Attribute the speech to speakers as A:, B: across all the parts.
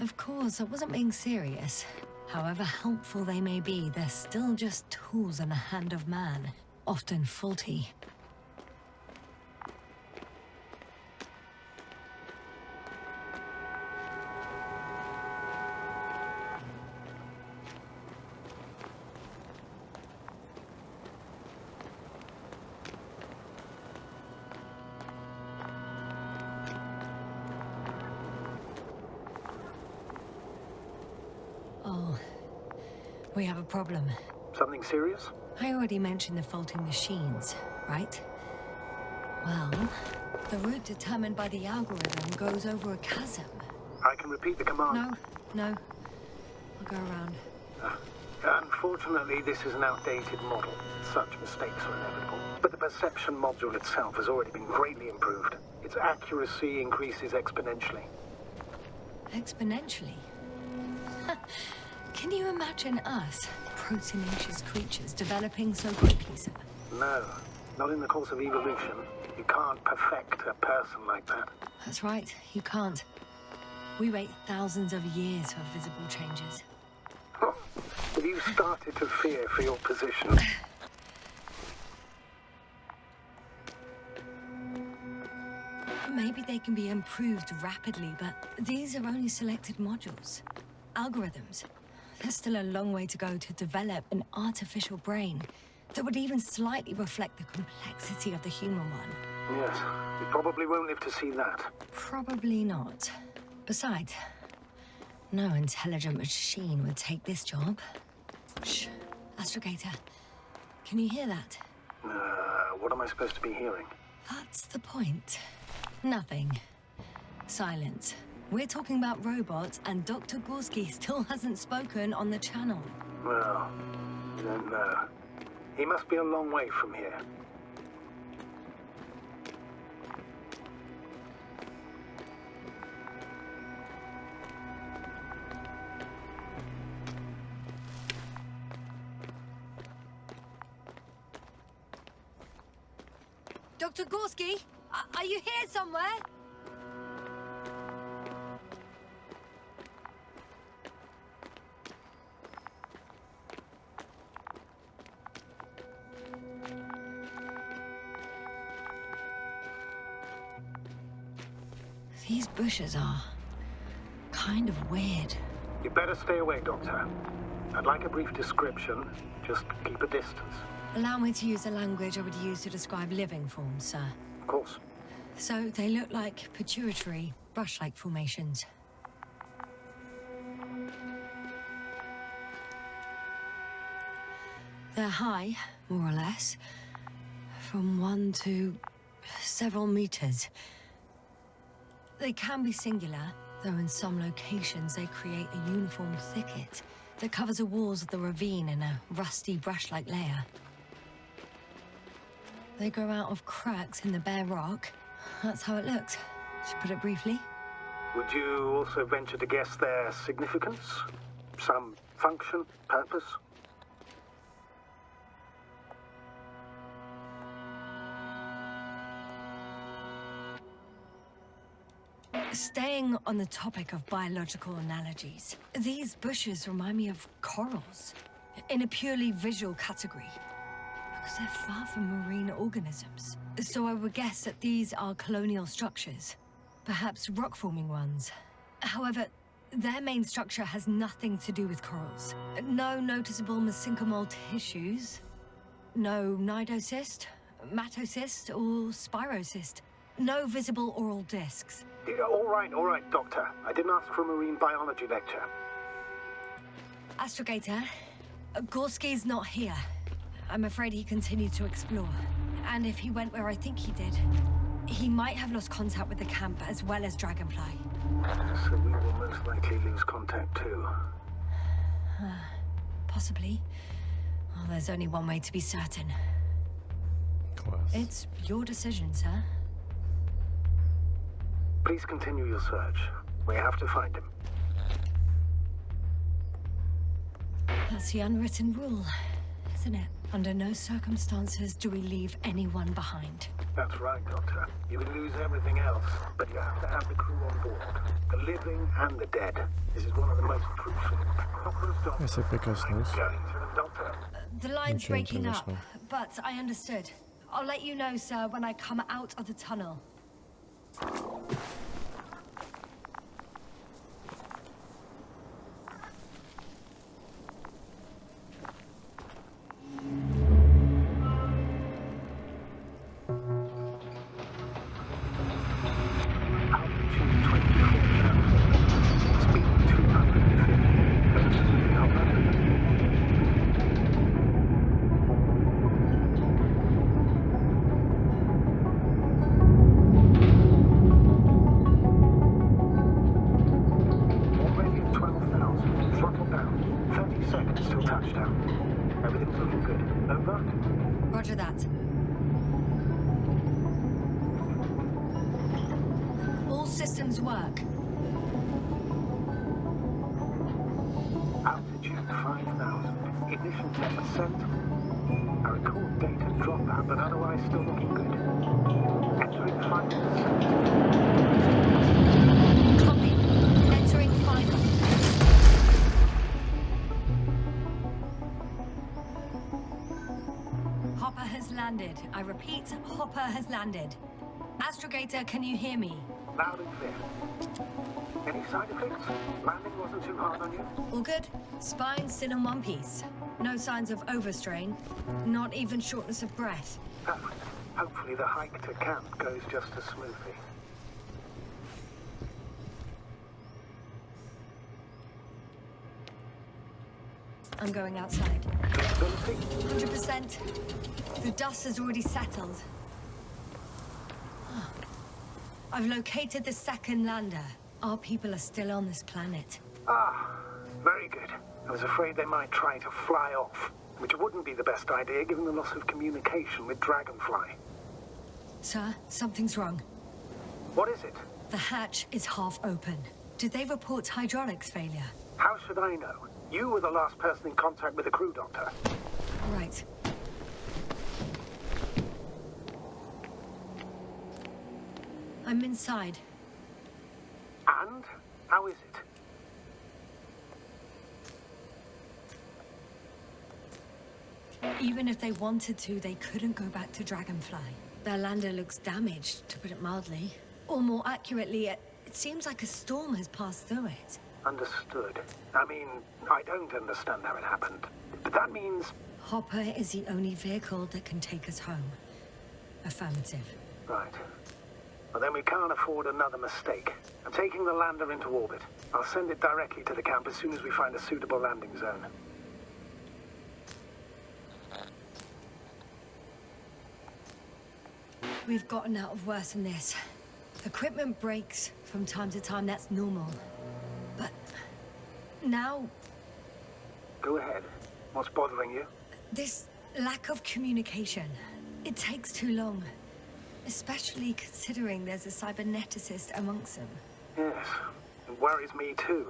A: Of course, I wasn't being serious. However helpful they may be, they're still just tools in the hand of man, often faulty. Oh, we have a problem.
B: Something serious?
A: I already mentioned the faulty machines, right? Well, the route determined by the algorithm goes over a chasm.
B: I can repeat the command.
A: No. I'll go around.
B: Unfortunately, this is an outdated model. Such mistakes are inevitable. But the perception module itself has already been greatly improved. Its accuracy increases exponentially.
A: Exponentially? Can you imagine us, proteinaceous creatures, developing so quickly, sir?
B: No, not in the course of evolution. You can't perfect a person like that.
A: That's right, you can't. We wait thousands of years for visible changes.
B: Have you started to fear for your position?
A: Maybe they can be improved rapidly, but these are only selected modules. Algorithms. There's still a long way to go to develop an artificial brain that would even slightly reflect the complexity of the human one.
B: Yes, you probably won't live to see that.
A: Probably not. Besides, no intelligent machine would take this job. Shh. Astrogator, can you hear that?
B: What am I supposed to be hearing?
A: That's the point. Nothing. Silence. We're talking about robots, and Dr. Gorski still hasn't spoken on the channel.
B: Well, I don't know. He must be a long way from here.
A: Dr. Gorski, are you here somewhere? These bushes are kind of weird.
B: You better stay away, Doctor. I'd like a brief description. Just keep a distance.
A: Allow me to use the language I would use to describe living forms, sir.
B: Of course.
A: So they look like pituitary, brush-like formations. They're high, more or less, from 1 to several meters. They can be singular, though in some locations they create a uniform thicket that covers the walls of the ravine in a rusty brush-like layer. They grow out of cracks in the bare rock. That's how it looks, to put it briefly.
B: Would you also venture to guess their significance? Some function, purpose?
A: Staying on the topic of biological analogies, these bushes remind me of corals, in a purely visual category, because they're far from marine organisms. So I would guess that these are colonial structures, perhaps rock-forming ones. However, their main structure has nothing to do with corals. No noticeable mesenchymal tissues, no nidocyst, matocyst, or spirocyst. No visible oral discs.
B: Yeah, all right, Doctor. I didn't ask for a marine biology lecture.
A: Astrogator, Gorski's not here. I'm afraid he continued to explore. And if he went where I think he did, he might have lost contact with the camp as well as Dragonfly.
B: So we will most likely lose contact too.
A: Possibly. Well, there's only one way to be certain.
C: Class.
A: It's your decision, sir.
B: Please continue your search. We have to find him.
A: That's the unwritten rule, isn't it? Under no circumstances do we leave anyone behind.
B: That's right, Doctor. You can lose everything else, but you have to have the crew on board. The living and the dead. This is one of the most crucial.
C: Если прикоснусь.
A: The line's
C: Ничего
A: breaking up,
C: интересного.
A: but I understood. I'll let you know, sir, when I come out of the tunnel. Roger that. All systems work.
B: Altitude 5,000. Ignition 10%. I record data drop out, but otherwise still looking good. Entering final descent.
A: Copy. Entering final. Hopper has landed. I repeat, Hopper has landed. Astrogator, can you hear me?
B: Loud and clear. Any side effects? Landing wasn't too hard on you?
A: All good? Spine still in one piece. No signs of overstrain. Not even shortness of breath.
B: Perfect. Hopefully the hike to camp goes just as smoothly.
A: I'm going outside.
B: Visibility?
A: 100%. The dust has already settled. I've located the second lander. Our people are still on this planet.
B: Ah, very good. I was afraid they might try to fly off, which wouldn't be the best idea given the loss of communication with Dragonfly.
A: Sir, something's wrong.
B: What is it?
A: The hatch is half open. Did they report hydraulics failure?
B: How should I know? You were the last person in contact with the crew doctor.
A: Right. I'm inside.
B: And? How is it?
A: Even if they wanted to, they couldn't go back to Dragonfly. Their lander looks damaged, to put it mildly. Or more accurately, it seems like a storm has passed through it.
B: Understood. I mean, I don't understand how it happened. But that means...
A: Hopper is the only vehicle that can take us home. Affirmative.
B: Right. Well, then we can't afford another mistake. I'm taking the lander into orbit. I'll send it directly to the camp as soon as we find a suitable landing zone.
A: We've gotten out of worse than this. Equipment breaks from time to time, that's normal. But now...
B: Go ahead. What's bothering you?
A: This lack of communication. It takes too long. Especially considering there's a cyberneticist amongst them.
B: Yes. It worries me too.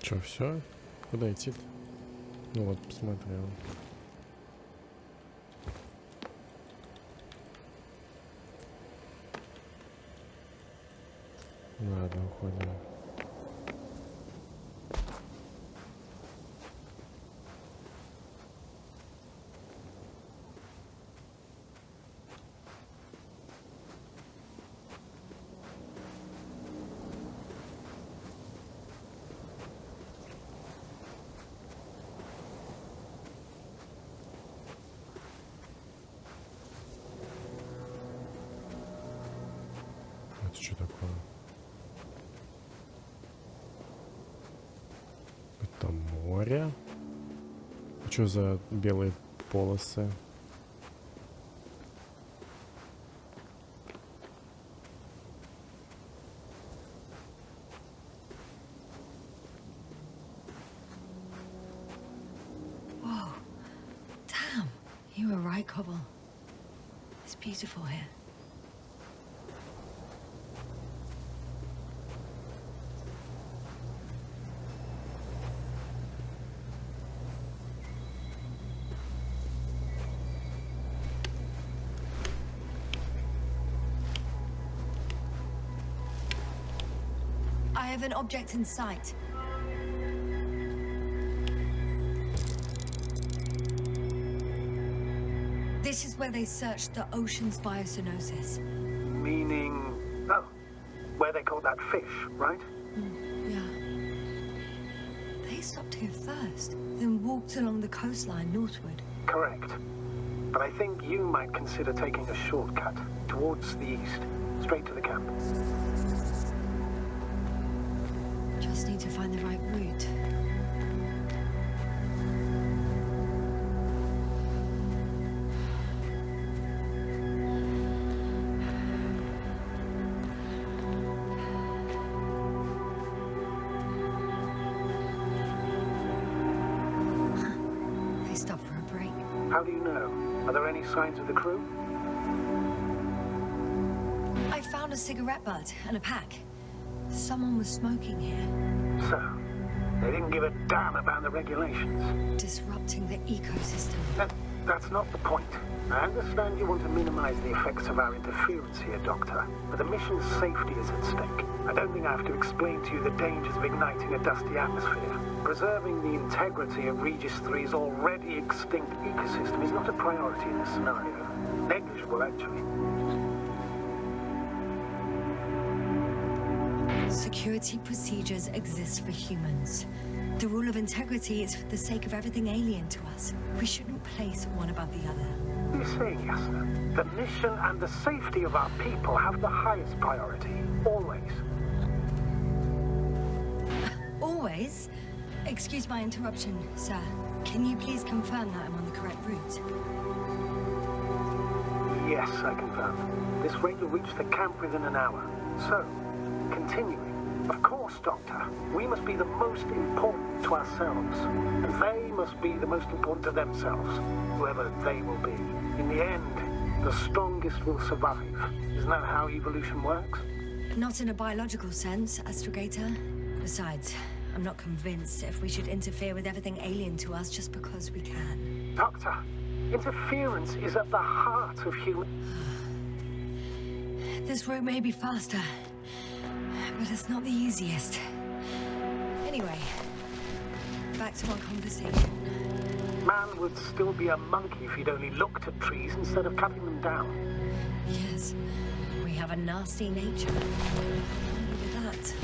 C: Че, все? Куда идти-то? Ну вот, посмотрел. Ладно, уходим. Это что такое? Это море? Что за белые полосы?
A: Whoa. Damn. You were right, Cobble. It's beautiful here. have an object in sight. This is where they searched the ocean's biocenosis.
B: Meaning... Oh, where they caught that fish, right?
A: Yeah. They stopped here first, then walked along the coastline northward.
B: Correct. But I think you might consider taking a shortcut towards the east, straight to the camp.
A: Just need to find the right route. They stopped for a break.
B: How do you know? Are there any signs of the crew?
A: I found a cigarette butt and a pack. Someone was smoking here,
B: So, they didn't give a damn about the regulations.
A: disrupting the ecosystem.
B: That's not the point. I understand you want to minimize the effects of our interference here, Doctor, but the mission's safety is at stake. I don't think I have to explain to you the dangers of igniting a dusty atmosphere. Preserving the integrity of Regis 3's already extinct ecosystem is not a priority in this scenario. Negligible, actually.
A: Security procedures exist for humans. The rule of integrity is for the sake of everything alien to us. We shouldn't place one above the other.
B: You're saying, Yasna, the mission and the safety of our people have the highest priority. Always.
A: Always? Excuse my interruption, sir. Can you please confirm that I'm on the correct route?
B: Yes, I confirm. This rate will reach the camp within an hour. So, continuing. Of course, Doctor, we must be the most important to ourselves, and they must be the most important to themselves, whoever they will be. In the end, the strongest will survive. Isn't that how evolution works?
A: Not in a biological sense, Astrogator. Besides, I'm not convinced if we should interfere with everything alien to us just because we can.
B: Doctor, interference is at the heart of human...
A: This route may be faster, but it's not the easiest. Anyway, back to our conversation.
B: Man would still be a monkey if he'd only looked at trees instead of cutting them down.
A: Yes, we have a nasty nature. Maybe that.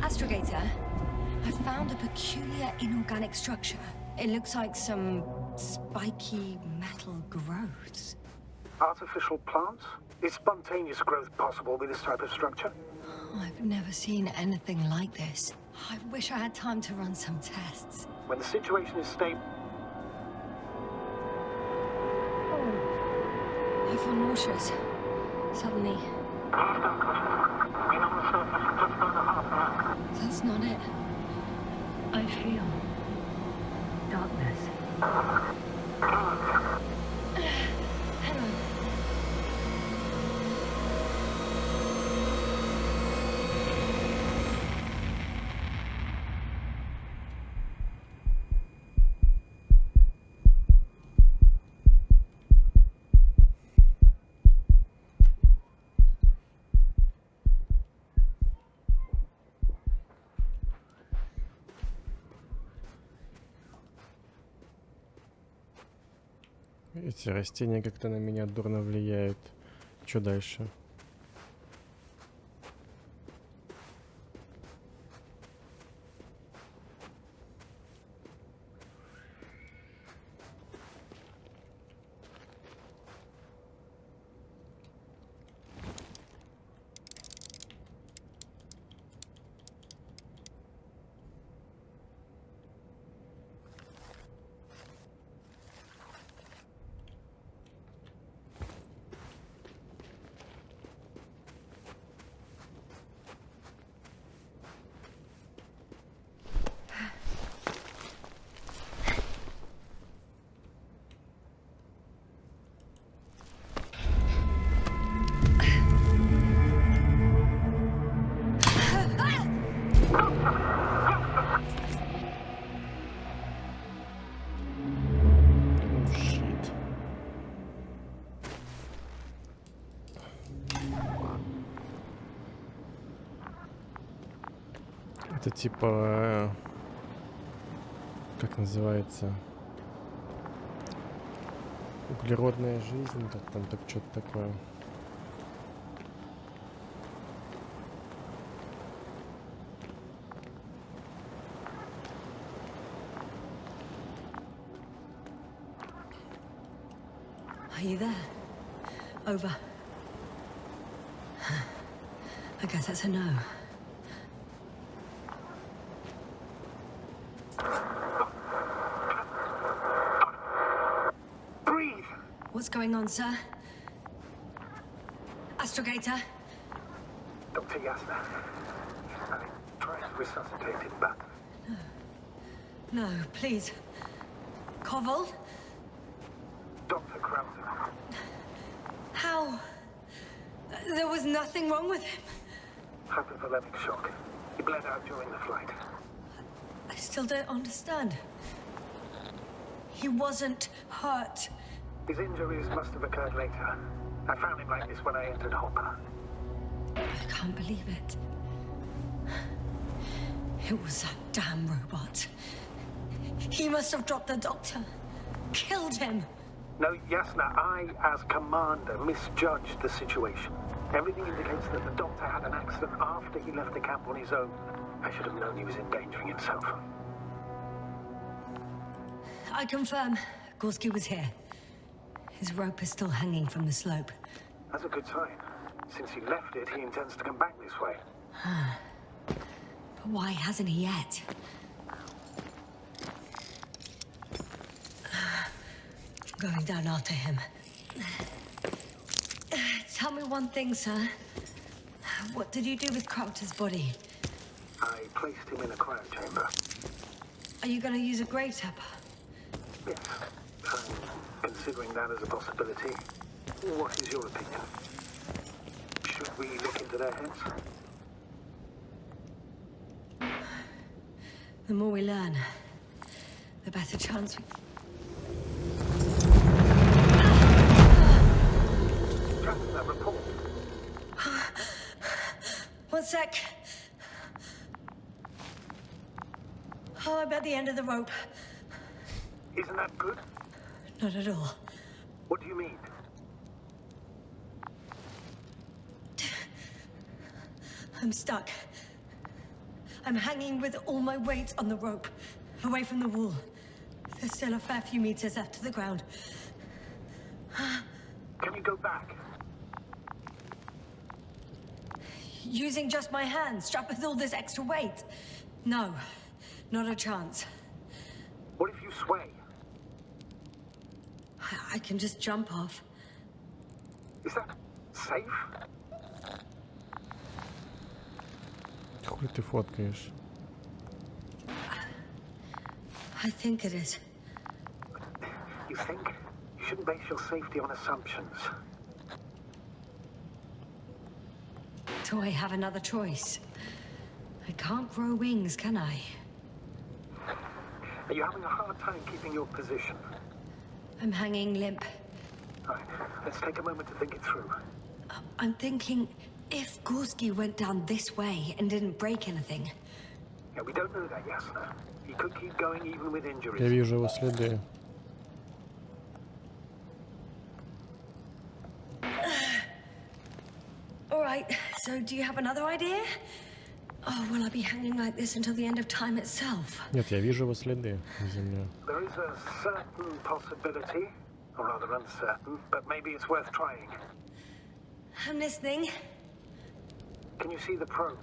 A: Astrogator, I found a peculiar inorganic structure. It looks like some spiky metal growths.
B: Artificial plants? Is spontaneous growth possible with this type of structure?
A: I've never seen anything like this. I wish I had time to run some tests.
B: When the situation is stable...
A: I feel nauseous. Suddenly. That's not it. I feel darkness. Hang on.
C: Эти растения как-то на меня дурно влияют. Что дальше? Это типа... как называется? Углеродная жизнь, как там так что-то такое.
A: Are you there? Over. I guess that's a no.
B: Breathe!
A: What's going on, sir? Astrogator?
B: Dr. Yasna. I tried to resuscitate him, but
A: No, please. Koval?
B: Dr. Krauser.
A: How? There was nothing wrong with him.
B: Hypovolemic shock. He bled out during the flight.
A: I still don't understand. He wasn't hurt.
B: His injuries must have occurred later. I found him like this when I entered Hopper.
A: I can't believe it. It was that damn robot. He must have dropped the doctor. Killed him.
B: No, Yasna, I, as commander, misjudged the situation. Everything indicates that the doctor had an accident after he left the camp on his own. I should have known he was endangering himself.
A: I confirm, Gorski was here. His rope is still hanging from the slope.
B: That's a good sign. Since he left it, he intends to come back this way.
A: But why hasn't he yet? Going down after him. Tell me one thing, sir. What did you do with Crowter's body?
B: I placed him in a cryo chamber.
A: Are you gonna use a grave tapper?
B: Yes, I'm considering that as a possibility. What is your opinion? Should we look into their heads?
A: The more we learn, the better chance we...
B: Trust that report.
A: One sec. Oh, I'm at the end of the rope.
B: Isn't that good?
A: Not at all.
B: What do you mean?
A: I'm stuck. I'm hanging with all my weight on the rope, away from the wall. There's still a fair few meters left to the ground.
B: Can you go back?
A: Using just my hands, strapped with all this extra weight? No, not a chance.
B: What if you sway?
A: I can just jump off.
B: Is that safe?
C: Хуй ты фоткаешь?
A: I think it is.
B: You think? You shouldn't base your safety on assumptions.
A: Do I have another choice? I can't grow wings, can I?
B: Are you having a hard time keeping your position?
A: I'm hanging limp.
B: Right, let's take a moment to think it through.
A: I'm thinking, if Gorski went down this way and didn't break anything,
B: Yeah, we don't know that, Yasna. He could keep going even with
C: Я
B: injuries.
C: вижу его следы.
A: all right, so do you have another idea? Oh, will I be hanging like this until the end of time itself?
C: Нет, я вижу его следы на земле.
B: There is a certain possibility, or rather uncertain, but maybe it's worth trying.
A: I'm listening.
B: Can you see the probe?